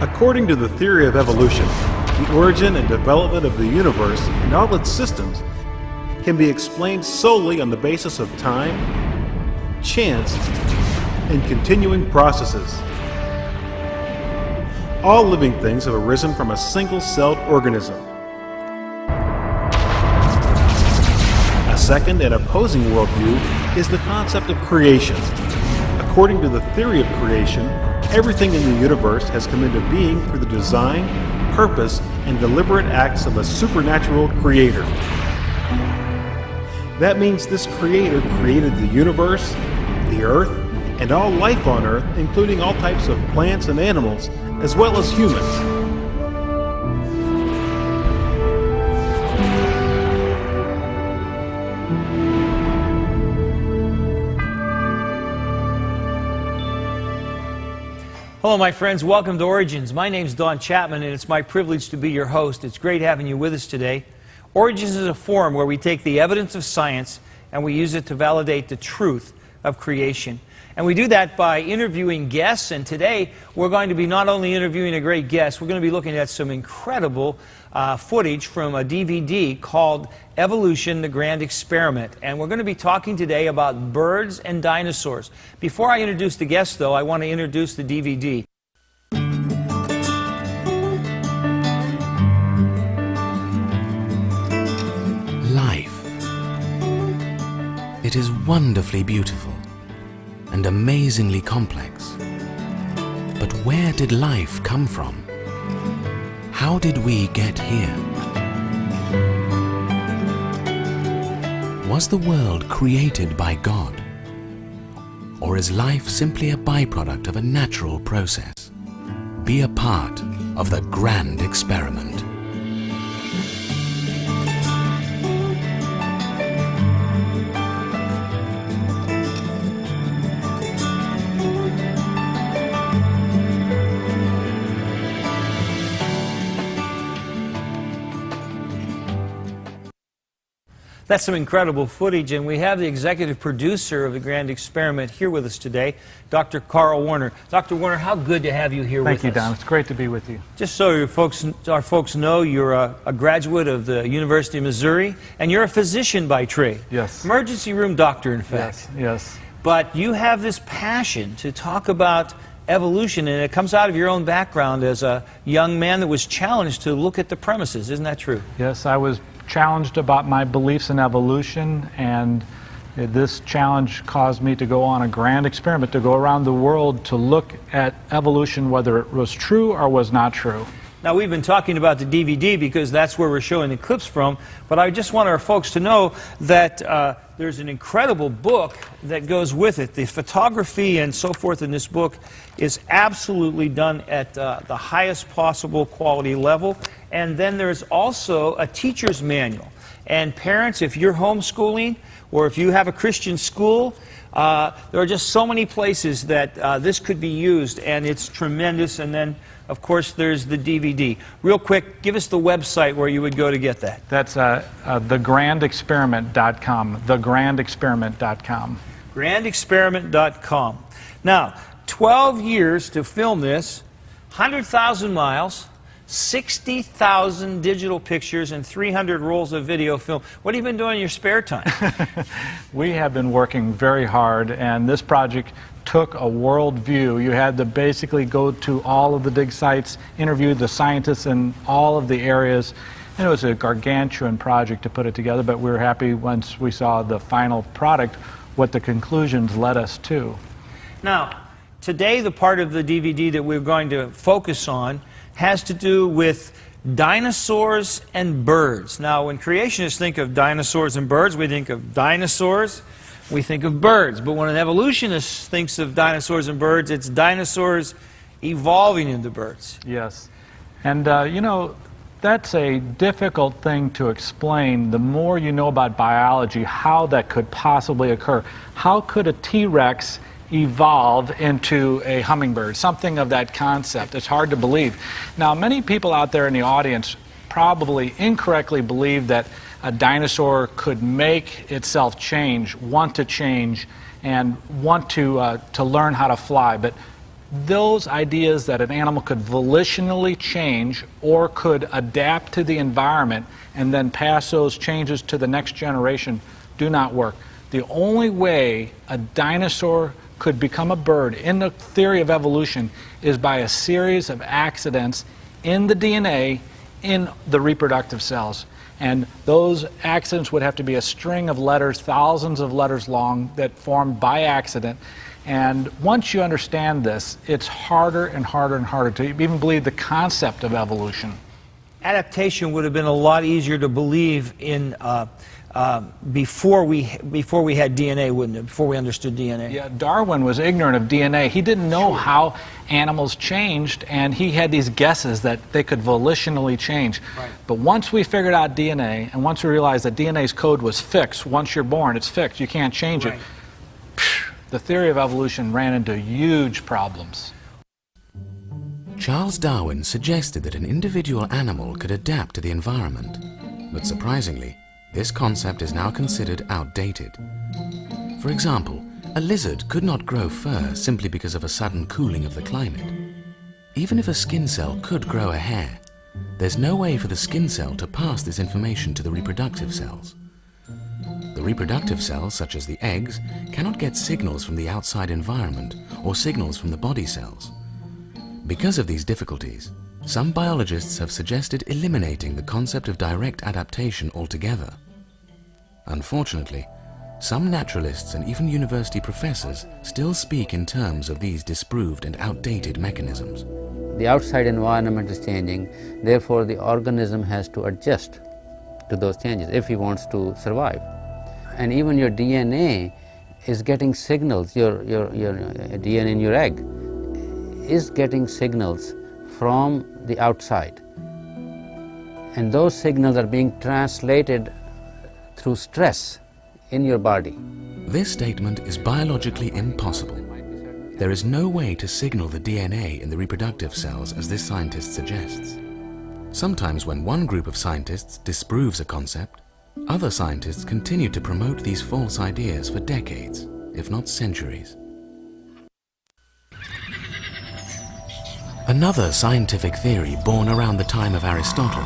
According to the theory of evolution, the origin and development of the universe and all its systems can be explained solely on the basis of time, chance, and continuing processes. All living things have arisen from a single-celled organism. A second and opposing worldview is the concept of creation. According to the theory of creation, everything in the universe has come into being through the design, purpose, and deliberate acts of a supernatural creator. That means this creator created the universe, the earth, and all life on earth, including all types of plants and animals, as well as humans. Hello, my friends. Welcome to Origins. My name's Don Chapman, and it's my privilege to be your host. It's great having you with us today. Origins is a forum where we take the evidence of science and we use it to validate the truth of creation. And we do that by interviewing guests, and today we're going to be not only interviewing a great guest, we're going to be looking at some incredible footage from a DVD called Evolution, the Grand Experiment. And we're going to be talking today about birds and dinosaurs. Before I introduce the guest, though, I want to introduce the DVD. Life. It is wonderfully beautiful and amazingly complex. But where did life come from? How did we get here? Was the world created by God? Or is life simply a byproduct of a natural process? Be a part of the grand experiment. That's some incredible footage, and we have the executive producer of the Grand Experiment here with us today, Dr. Carl Werner. Dr. Werner, how good to have you here with us. Thank you, Don. It's great to be with you. Just so our folks know, you're a graduate of the University of Missouri, and you're a physician by trade. Yes. Emergency room doctor, in fact. Yes. But you have this passion to talk about evolution, and it comes out of your own background as a young man that was challenged to look at the premises. Isn't that true? Yes, I was challenged about my beliefs in evolution, and this challenge caused me to go on a grand experiment, to go around the world to look at evolution, whether it was true or was not true. Now, we've been talking about the DVD because that's where we're showing the clips from, but I just want our folks to know that there's an incredible book that goes with it. The photography and so forth in this book is absolutely done at the highest possible quality level. And then there's also a teacher's manual. And parents, if you're homeschooling or if you have a Christian school, there are just so many places that this could be used, and it's tremendous. And then, of course, there's the DVD. Real quick, give us the website where you would go to get that. That's thegrandexperiment.com, thegrandexperiment.com. Grandexperiment.com. Now, 12 years to film this, 100,000 miles, 60,000 digital pictures, and 300 rolls of video film. What have you been doing in your spare time? We have been working very hard, and this project took a world view. You had to basically go to all of the dig sites, interview the scientists in all of the areas, and it was a gargantuan project to put it together, but we were happy once we saw the final product, what the conclusions led us to. Now, today the part of the DVD that we're going to focus on has to do with dinosaurs and birds. Now, when creationists think of dinosaurs and birds, we think of dinosaurs, we think of birds. But when an evolutionist thinks of dinosaurs and birds, it's dinosaurs evolving into birds. Yes. And, you know, that's a difficult thing to explain. The more you know about biology, how that could possibly occur. How could a T-Rex evolve into a hummingbird, something of that concept? It's hard to believe. Now, many people out there in the audience probably incorrectly believe that a dinosaur could make itself change, want to change, and want to learn how to fly. But those ideas that an animal could volitionally change or could adapt to the environment and then pass those changes to the next generation do not work. The only way a dinosaur could become a bird in the theory of evolution is by a series of accidents in the DNA in the reproductive cells. And those accidents would have to be a string of letters, thousands of letters long, that formed by accident. And once you understand this, it's harder and harder and harder to even believe the concept of evolution. Adaptation would have been a lot easier to believe in before we had DNA, wouldn't it? Before we understood DNA. Yeah, Darwin was ignorant of DNA. He didn't know how animals changed, and he had these guesses that they could volitionally change. Right. But once we figured out DNA, and once we realized that DNA's code was fixed, once you're born, it's fixed, you can't change it, the theory of evolution ran into huge problems. Charles Darwin suggested that an individual animal could adapt to the environment, but surprisingly, this concept is now considered outdated. For example, a lizard could not grow fur simply because of a sudden cooling of the climate. Even if a skin cell could grow a hair, there's no way for the skin cell to pass this information to the reproductive cells. The reproductive cells, such as the eggs, cannot get signals from the outside environment or signals from the body cells. Because of these difficulties, some biologists have suggested eliminating the concept of direct adaptation altogether. Unfortunately, some naturalists and even university professors still speak in terms of these disproved and outdated mechanisms. The outside environment is changing, therefore the organism has to adjust to those changes if he wants to survive. And even your DNA is getting signals, your DNA in your egg is getting signals from the outside. And those signals are being translated through stress in your body. This statement is biologically impossible. There is no way to signal the DNA in the reproductive cells as this scientist suggests. Sometimes when one group of scientists disproves a concept, other scientists continue to promote these false ideas for decades, if not centuries. Another scientific theory born around the time of Aristotle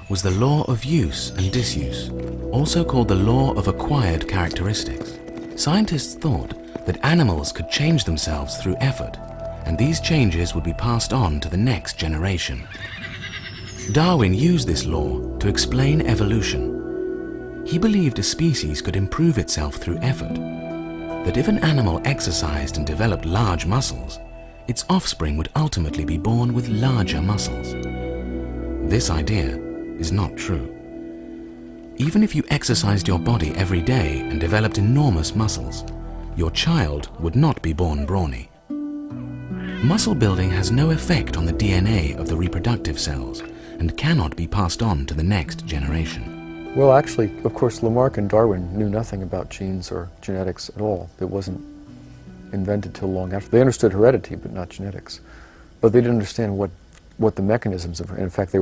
was the law of use and disuse, also called the law of acquired characteristics. Scientists thought that animals could change themselves through effort, and these changes would be passed on to the next generation. Darwin used this law to explain evolution. He believed a species could improve itself through effort, that if an animal exercised and developed large muscles, its offspring would ultimately be born with larger muscles. This idea is not true. Even if you exercised your body every day and developed enormous muscles, your child would not be born brawny. Muscle building has no effect on the DNA of the reproductive cells and cannot be passed on to the next generation. Well, actually, of course, Lamarck and Darwin knew nothing about genes or genetics at all. It wasn't invented till long after. They understood heredity, but not genetics. But they didn't understand what the mechanisms of. And in fact, they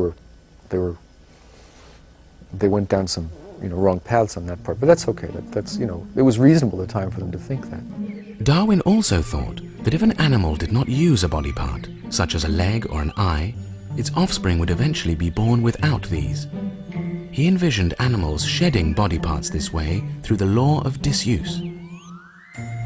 went down some wrong paths on that part. But that's okay. That's it was reasonable at the time for them to think that. Darwin also thought that if an animal did not use a body part, such as a leg or an eye, its offspring would eventually be born without these. He envisioned animals shedding body parts this way through the law of disuse.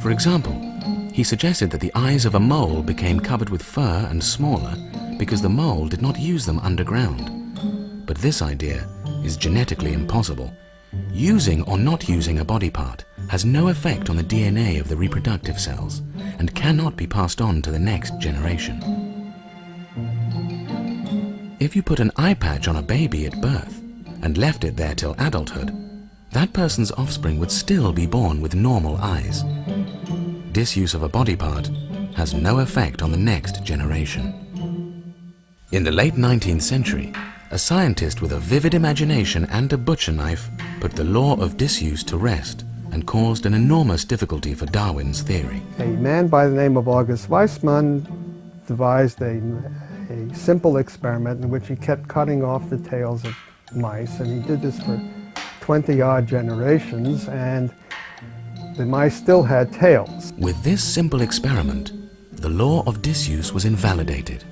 For example, he suggested that the eyes of a mole became covered with fur and smaller because the mole did not use them underground. But this idea is genetically impossible. Using or not using a body part has no effect on the DNA of the reproductive cells and cannot be passed on to the next generation. If you put an eye patch on a baby at birth and left it there till adulthood, that person's offspring would still be born with normal eyes. Disuse of a body part has no effect on the next generation. In the late 19th century, a scientist with a vivid imagination and a butcher knife put the law of disuse to rest and caused an enormous difficulty for Darwin's theory. A man by the name of August Weismann devised a simple experiment in which he kept cutting off the tails of mice, and he did this for 20-odd generations, and the mice still had tails. With this simple experiment, the law of disuse was invalidated.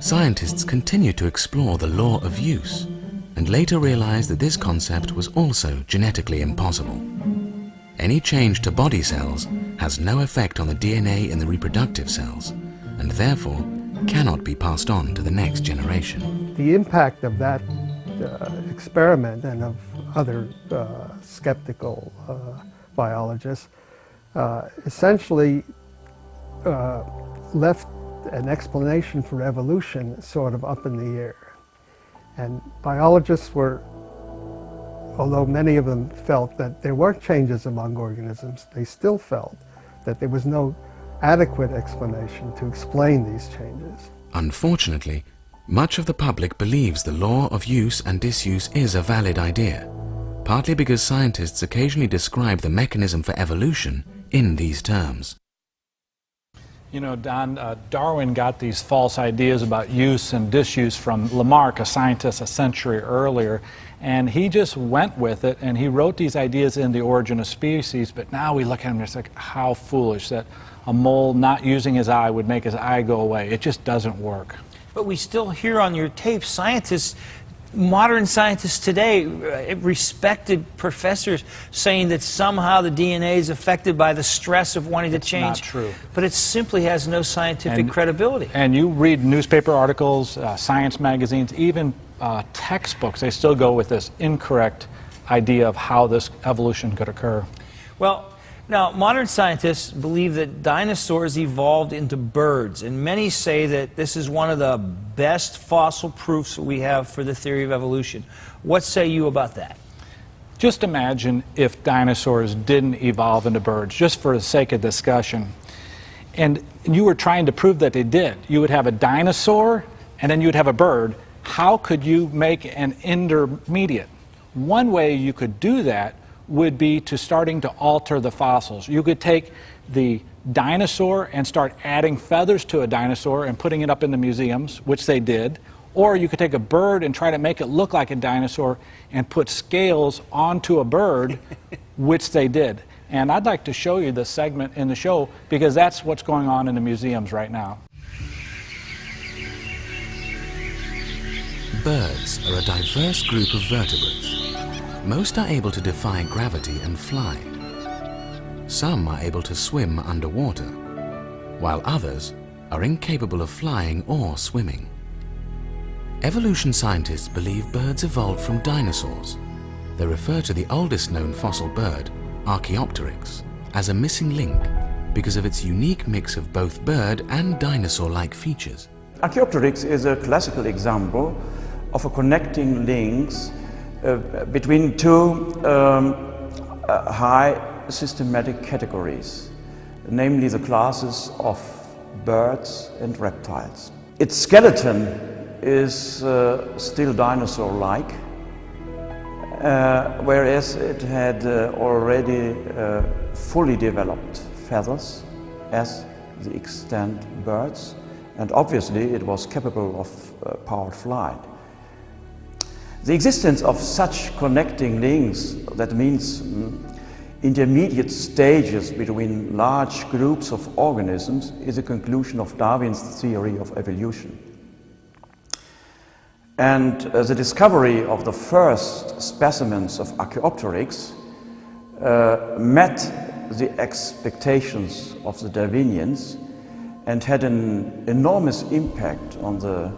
Scientists continued to explore the law of use and later realized that this concept was also genetically impossible. Any change to body cells has no effect on the DNA in the reproductive cells and therefore cannot be passed on to the next generation. The impact of that experiment and of other skeptical biologists essentially left an explanation for evolution sort of up in the air. And biologists were, although many of them felt that there were changes among organisms, they still felt that there was no adequate explanation to explain these changes. Unfortunately, much of the public believes the law of use and disuse is a valid idea, partly because scientists occasionally describe the mechanism for evolution in these terms. You know, Don, Darwin got these false ideas about use and disuse from Lamarck, a scientist a century earlier, and he just went with it, and he wrote these ideas in The Origin of Species, but now we look at him and it's like, how foolish that a mole not using his eye would make his eye go away. It just doesn't work. But we still hear on your tape scientists, modern scientists today, respected professors saying that somehow the DNA is affected by the stress of wanting to change. Not true. But it simply has no scientific credibility. And you read newspaper articles, science magazines, even textbooks, they still go with this incorrect idea of how this evolution could occur. Well, now, modern scientists believe that dinosaurs evolved into birds, and many say that this is one of the best fossil proofs that we have for the theory of evolution. What say you about that? Just imagine if dinosaurs didn't evolve into birds, just for the sake of discussion, and you were trying to prove that they did. You would have a dinosaur, and then you'd have a bird. How could you make an intermediate? One way you could do that would be to starting to alter the fossils. You could take the dinosaur and start adding feathers to a dinosaur and putting it up in the museums, which they did, or you could take a bird and try to make it look like a dinosaur and put scales onto a bird, which they did. And I'd like to show you this segment in the show because that's what's going on in the museums right now. Birds are a diverse group of vertebrates. Most are able to defy gravity and fly. Some are able to swim underwater, while others are incapable of flying or swimming. Evolution scientists believe birds evolved from dinosaurs. They refer to the oldest known fossil bird, Archaeopteryx, as a missing link because of its unique mix of both bird and dinosaur-like features. Archaeopteryx is a classical example of a connecting links between two high systematic categories, namely the classes of birds and reptiles. Its skeleton is still dinosaur-like, whereas it had already fully developed feathers as the extant birds, and obviously it was capable of powered flight. The existence of such connecting links, that means intermediate stages between large groups of organisms, is a conclusion of Darwin's theory of evolution. And the discovery of the first specimens of Archaeopteryx met the expectations of the Darwinians and had an enormous impact on the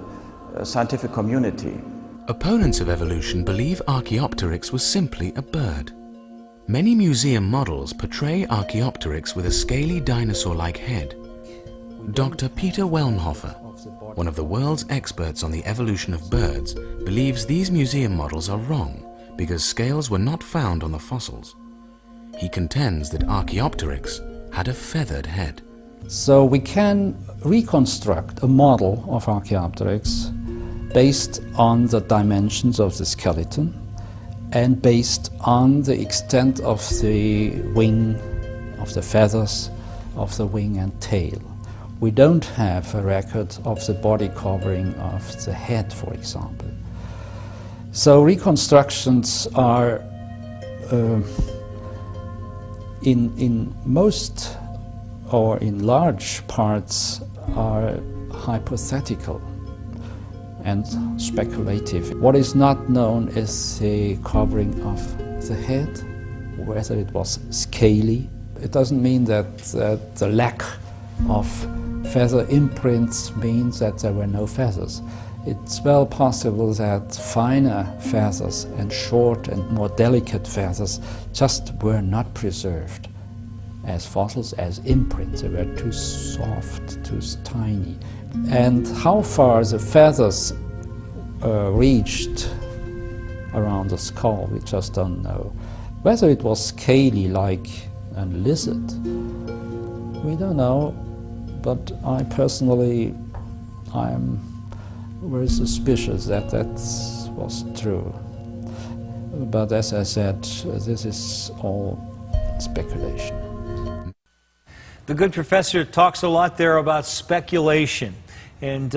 scientific community. Opponents of evolution believe Archaeopteryx was simply a bird. Many museum models portray Archaeopteryx with a scaly dinosaur-like head. Dr. Peter Wellnhofer, one of the world's experts on the evolution of birds, believes these museum models are wrong because scales were not found on the fossils. He contends that Archaeopteryx had a feathered head. So we can reconstruct a model of Archaeopteryx based on the dimensions of the skeleton and based on the extent of the wing, of the feathers, of the wing and tail. We don't have a record of the body covering of the head, for example. So reconstructions are, in most or in large parts, are hypothetical and speculative. What is not known is the covering of the head, whether it was scaly. It doesn't mean that the lack of feather imprints means that there were no feathers. It's well possible that finer feathers and short and more delicate feathers just were not preserved as fossils, as imprints. They were too soft, too tiny. And how far the feathers reached around the skull, we just don't know. Whether it was scaly like a lizard, we don't know, but I personally, I'm very suspicious that that was true. But as I said, this is all speculation. The good professor talks a lot there about speculation. And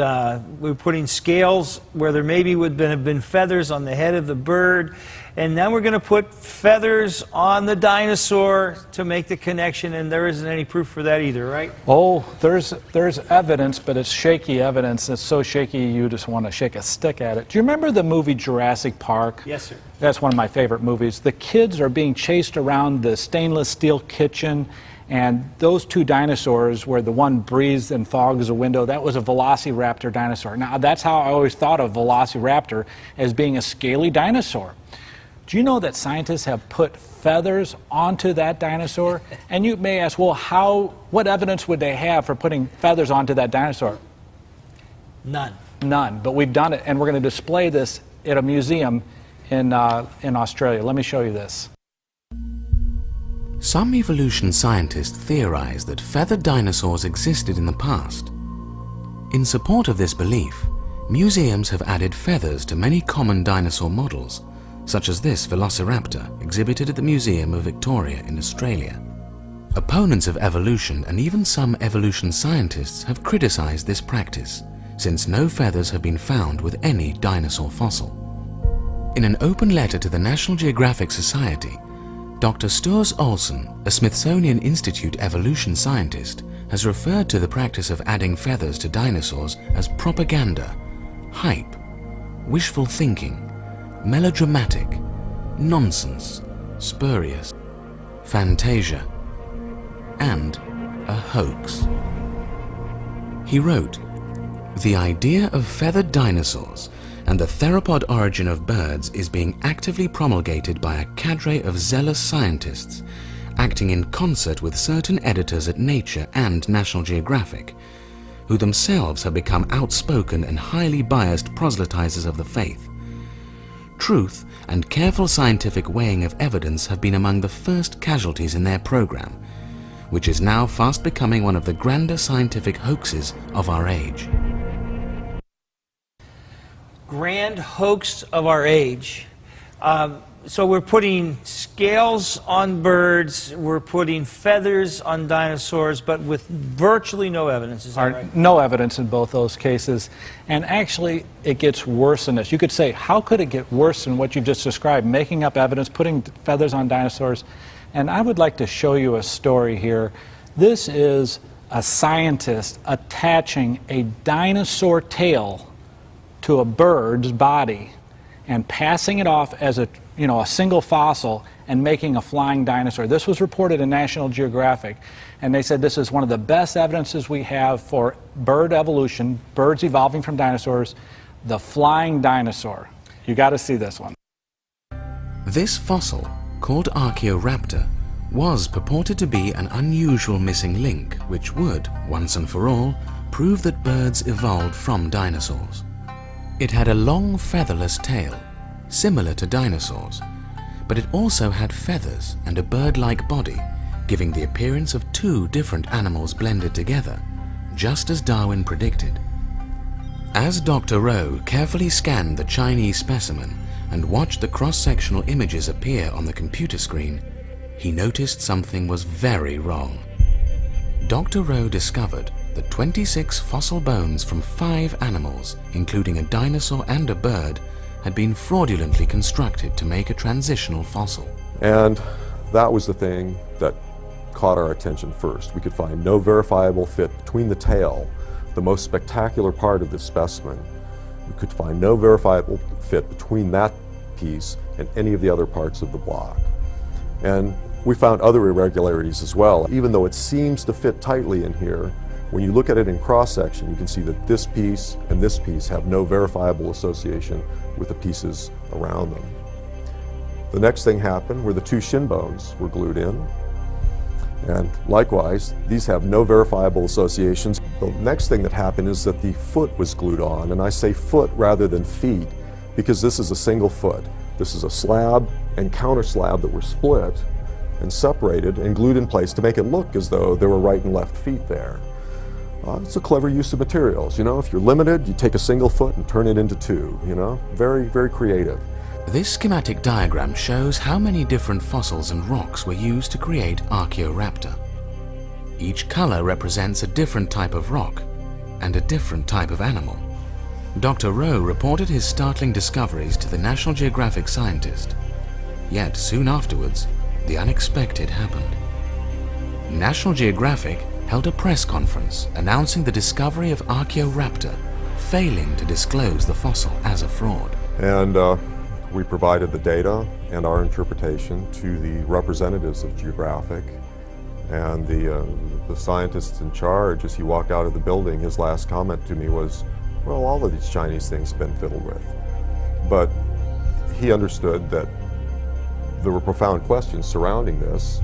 we're putting scales where there maybe would have been feathers on the head of the bird. And now we're going to put feathers on the dinosaur to make the connection, and there isn't any proof for that either, right? Oh, there's evidence, but it's shaky evidence. It's so shaky you just want to shake a stick at it. Do you remember the movie Jurassic Park? Yes, sir. That's one of my favorite movies. The kids are being chased around the stainless steel kitchen, and those two dinosaurs, where the one breathes and fogs a window, that was a velociraptor dinosaur. Now, that's how I always thought of velociraptor, as being a scaly dinosaur. Do you know that scientists have put feathers onto that dinosaur? And you may ask, well, what evidence would they have for putting feathers onto that dinosaur? None. None, but we've done it, and we're going to display this at a museum in Australia. Let me show you this. Some evolution scientists theorize that feathered dinosaurs existed in the past. In support of this belief, museums have added feathers to many common dinosaur models, such as this velociraptor exhibited at the Museum of Victoria in Australia. Opponents of evolution and even some evolution scientists have criticized this practice, since no feathers have been found with any dinosaur fossil. In an open letter to the National Geographic Society, Dr. Sturs Olsen, a Smithsonian Institute evolution scientist, has referred to the practice of adding feathers to dinosaurs as propaganda, hype, wishful thinking, melodramatic, nonsense, spurious, fantasia, and a hoax. He wrote, "The idea of feathered dinosaurs and the theropod origin of birds is being actively promulgated by a cadre of zealous scientists, acting in concert with certain editors at Nature and National Geographic, who themselves have become outspoken and highly biased proselytizers of the faith. Truth and careful scientific weighing of evidence have been among the first casualties in their program, which is now fast becoming one of the grander scientific hoaxes of our age." Grand hoax of our age. So we're putting scales on birds, we're putting feathers on dinosaurs, but with virtually no evidence. Is that right? No evidence in both those cases. And actually, it gets worse than this. You could say, how could it get worse than what you just described? Making up evidence, putting feathers on dinosaurs. And I would like to show you a story here. This is a scientist attaching a dinosaur tail to a bird's body and passing it off as a single fossil and making a flying dinosaur. This was reported in National Geographic, and they said this is one of the best evidences we have for bird evolution, birds evolving from dinosaurs, the flying dinosaur. You got to see this one. This fossil, called Archaeoraptor, was purported to be an unusual missing link which would, once and for all, prove that birds evolved from dinosaurs. It had a long featherless tail, similar to dinosaurs, but it also had feathers and a bird-like body, giving the appearance of two different animals blended together, just as Darwin predicted. As Dr. Rowe carefully scanned the Chinese specimen and watched the cross-sectional images appear on the computer screen, he noticed something was very wrong. Dr. Rowe discovered that 26 fossil bones from 5 animals, including a dinosaur and a bird, had been fraudulently constructed to make a transitional fossil. And that was the thing that caught our attention first. We could find no verifiable fit between the tail, the most spectacular part of this specimen. We could find no verifiable fit between that piece and any of the other parts of the block. And we found other irregularities as well. Even though it seems to fit tightly in here, when you look at it in cross-section, you can see that this piece and this piece have no verifiable association with the pieces around them. The next thing happened where the two shin bones were glued in. And likewise, these have no verifiable associations. The next thing that happened is that the foot was glued on, and I say foot rather than feet because this is a single foot. This is a slab and counter slab that were split and separated and glued in place to make it look as though there were right and left feet there. It's a clever use of materials. You know, if you're limited, you take a single foot and turn it into two, you know, very, very creative. This schematic diagram shows how many different fossils and rocks were used to create Archaeoraptor. Each color represents a different type of rock and a different type of animal. Dr. Rowe reported his startling discoveries to the National Geographic scientist. Yet soon afterwards, the unexpected happened. National Geographic held a press conference announcing the discovery of Archaeoraptor, failing to disclose the fossil as a fraud. And we provided the data and our interpretation to the representatives of Geographic, and the scientist in charge, as he walked out of the building, his last comment to me was, well, all of these Chinese things have been fiddled with. But he understood that there were profound questions surrounding this,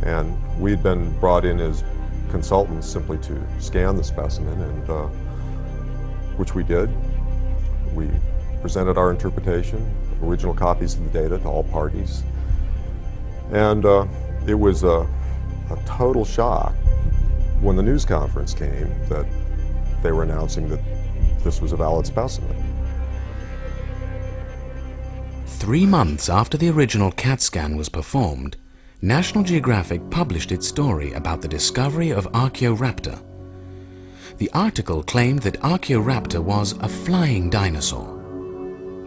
and we'd been brought in as consultants simply to scan the specimen, and which we did. We presented our interpretation, original copies of the data to all parties, and it was a total shock when the news conference came that they were announcing that this was a valid specimen. 3 months after the original CAT scan was performed, National Geographic published its story about the discovery of Archaeoraptor. The article claimed that Archaeoraptor was a flying dinosaur,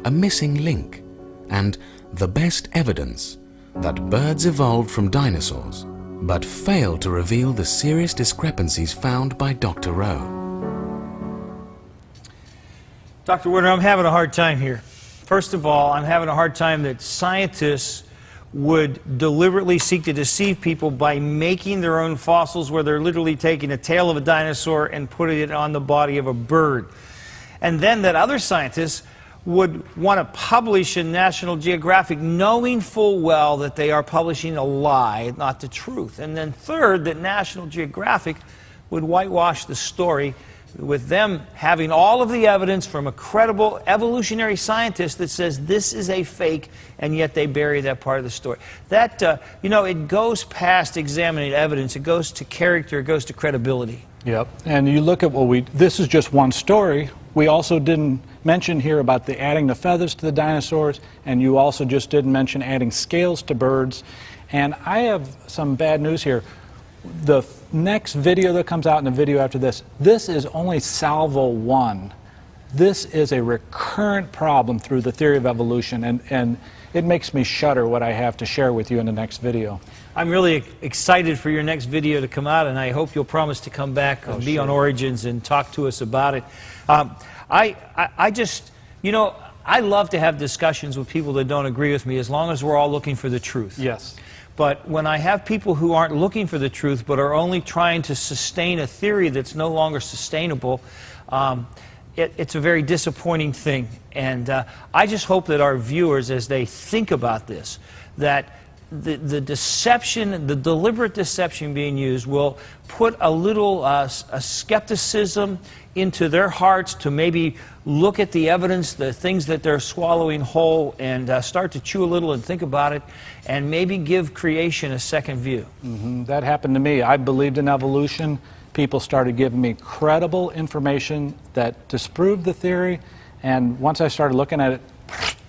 a missing link, and the best evidence that birds evolved from dinosaurs, but failed to reveal the serious discrepancies found by Dr. Rowe. Dr. Werner, I'm having a hard time here. First of all, I'm having a hard time that scientists would deliberately seek to deceive people by making their own fossils where they're literally taking a tail of a dinosaur and putting it on the body of a bird. And then that other scientists would want to publish in National Geographic knowing full well that they are publishing a lie, not the truth. And then third, that National Geographic would whitewash the story with them having all of the evidence from a credible evolutionary scientist that says this is a fake, and yet they bury that part of the story. That, you know, it goes past examining evidence. It goes to character. It goes to credibility. Yep. And you look at what this is just one story. We also didn't mention here about adding the feathers to the dinosaurs, and you also just didn't mention adding scales to birds. And I have some bad news here. The next video that comes out and the video after this is only salvo 1. This is a recurrent problem through the theory of evolution, and it makes me shudder what I have to share with you in the next video. I'm really excited for your next video to come out, and I hope you'll promise to come back and be on Origins and talk to us about it. I just, you know, I love to have discussions with people that don't agree with me as long as we're all looking for the truth. Yes. But when I have people who aren't looking for the truth but are only trying to sustain a theory that's no longer sustainable, it's a very disappointing thing. And I just hope that our viewers, as they think about this, that the deception, the deliberate deception being used will put a little a skepticism into their hearts to maybe look at the evidence, the things that they're swallowing whole, and start to chew a little and think about it, and maybe give creation a second view. That happened to me. I believed in evolution. People started giving me credible information that disproved the theory, and once I started looking at it,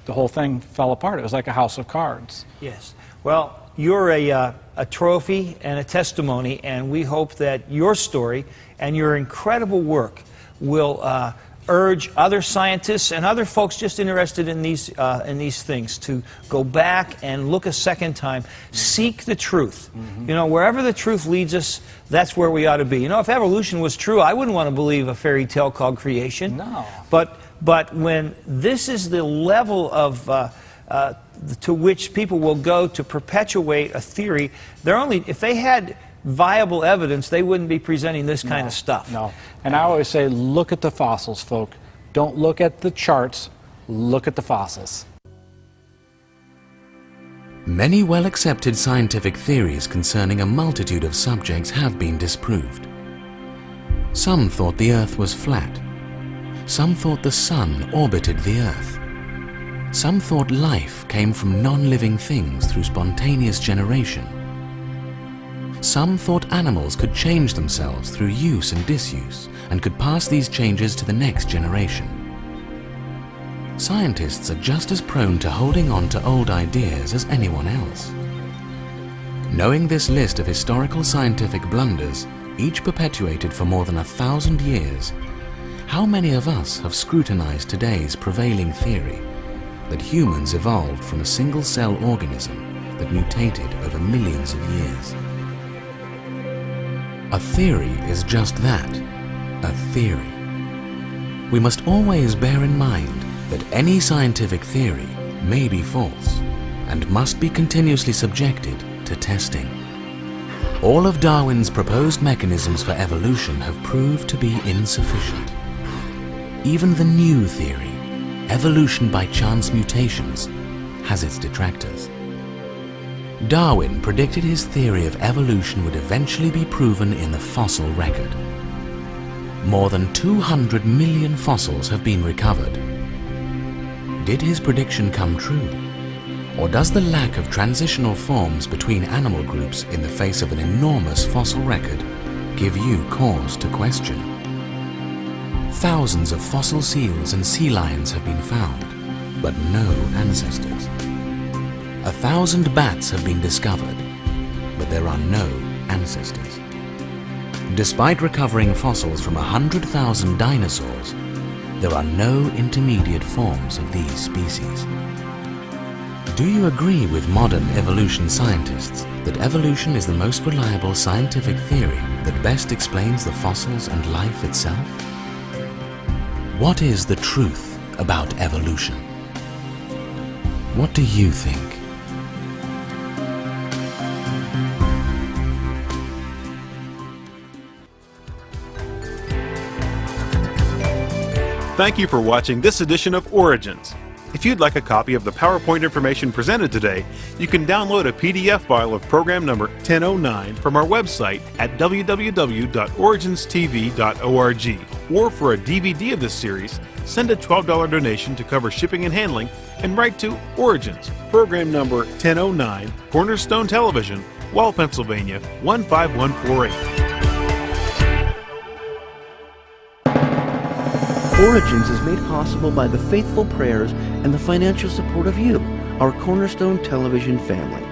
the whole thing fell apart. It was like a house of cards. Yes. Well, you're a trophy and a testimony, and we hope that your story and your incredible work will urge other scientists and other folks just interested in these things to go back and look a second time. Seek the truth. You know, wherever the truth leads us, that's where we ought to be. You know, if evolution was true, I wouldn't want to believe a fairy tale called creation. No. But when this is the level of to which people will go to perpetuate a theory, if they had viable evidence, they wouldn't be presenting this kind of stuff. No. And I always say, look at the fossils, folk. Don't look at the charts, look at the fossils. Many well-accepted scientific theories concerning a multitude of subjects have been disproved. Some thought the Earth was flat. Some thought the Sun orbited the Earth. Some thought life came from non-living things through spontaneous generation. Some thought animals could change themselves through use and disuse and could pass these changes to the next generation. Scientists are just as prone to holding on to old ideas as anyone else. Knowing this list of historical scientific blunders, each perpetuated for more than 1,000 years, how many of us have scrutinized today's prevailing theory that humans evolved from a single-cell organism that mutated over millions of years? A theory is just that, a theory. We must always bear in mind that any scientific theory may be false and must be continuously subjected to testing. All of Darwin's proposed mechanisms for evolution have proved to be insufficient. Even the new theory, evolution by chance mutations, has its detractors. Darwin predicted his theory of evolution would eventually be proven in the fossil record. More than 200 million fossils have been recovered. Did his prediction come true? Or does the lack of transitional forms between animal groups in the face of an enormous fossil record give you cause to question? Thousands of fossil seals and sea lions have been found, but no ancestors. 1,000 bats have been discovered, but there are no ancestors. Despite recovering fossils from 100,000 dinosaurs, there are no intermediate forms of these species. Do you agree with modern evolution scientists that evolution is the most reliable scientific theory that best explains the fossils and life itself? What is the truth about evolution? What do you think? Thank you for watching this edition of Origins. If you'd like a copy of the PowerPoint information presented today, you can download a PDF file of program number 1009 from our website at www.originstv.org. Or for a DVD of this series, send a $12 donation to cover shipping and handling and write to Origins, program number 1009, Cornerstone Television, Wall, Pennsylvania 15148. Origins is made possible by the faithful prayers and the financial support of you, our Cornerstone Television family.